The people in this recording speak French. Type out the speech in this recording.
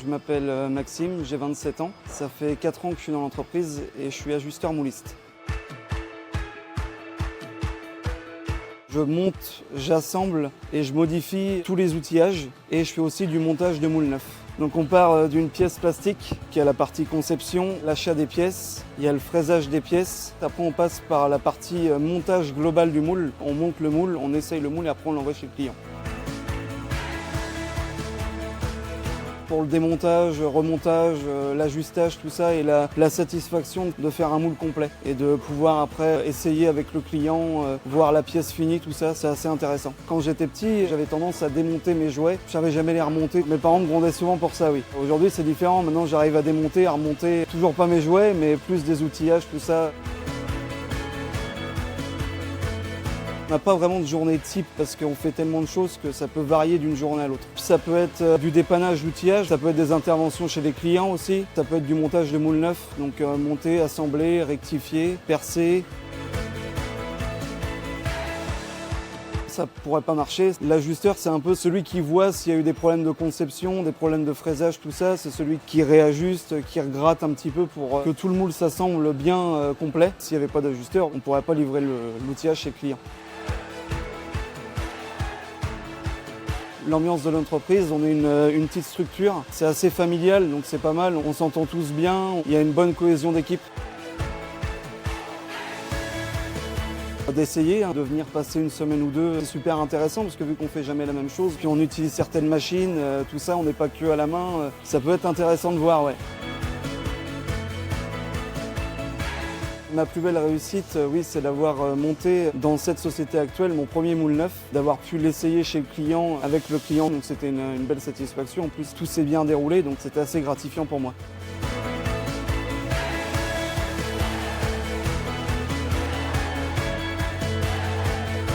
Je m'appelle Maxime, j'ai 27 ans. Ça fait 4 ans que je suis dans l'entreprise et je suis ajusteur mouliste. Je monte, j'assemble et je modifie tous les outillages et je fais aussi du montage de moules neufs. Donc on part d'une pièce plastique qui a la partie conception, l'achat des pièces, il y a le fraisage des pièces. Après on passe par la partie montage global du moule. On monte le moule, on essaye le moule et après on l'envoie chez le client. Pour le démontage, remontage, l'ajustage, tout ça et la satisfaction de faire un moule complet et de pouvoir après essayer avec le client, voir la pièce finie, tout ça, c'est assez intéressant. Quand j'étais petit, j'avais tendance à démonter mes jouets, je savais jamais les remonter. Mes parents me grondaient souvent pour ça, oui. Aujourd'hui c'est différent, maintenant j'arrive à démonter, à remonter, toujours pas mes jouets, mais plus des outillages, tout ça. On n'a pas vraiment de journée type parce qu'on fait tellement de choses que ça peut varier d'une journée à l'autre. Ça peut être du dépannage d'outillage, ça peut être des interventions chez les clients aussi, ça peut être du montage de moules neufs, donc monter, assembler, rectifier, percer. Ça pourrait pas marcher. L'ajusteur, c'est un peu celui qui voit s'il y a eu des problèmes de conception, des problèmes de fraisage, tout ça. C'est celui qui réajuste, qui regratte un petit peu pour que tout le moule s'assemble bien complet. S'il n'y avait pas d'ajusteur, on ne pourrait pas livrer l'outillage chez le client. L'ambiance de l'entreprise, on est une petite structure, c'est assez familial, donc c'est pas mal, on s'entend tous bien, il y a une bonne cohésion d'équipe. D'essayer, de venir passer une semaine ou deux, c'est super intéressant parce que vu qu'on fait jamais la même chose, puis on utilise certaines machines, tout ça, on n'est pas que à la main, ça peut être intéressant de voir, ouais. Ma plus belle réussite, oui, c'est d'avoir monté dans cette société actuelle mon premier moule neuf, d'avoir pu l'essayer chez le client, avec le client, donc c'était une belle satisfaction. En plus, tout s'est bien déroulé, donc c'était assez gratifiant pour moi.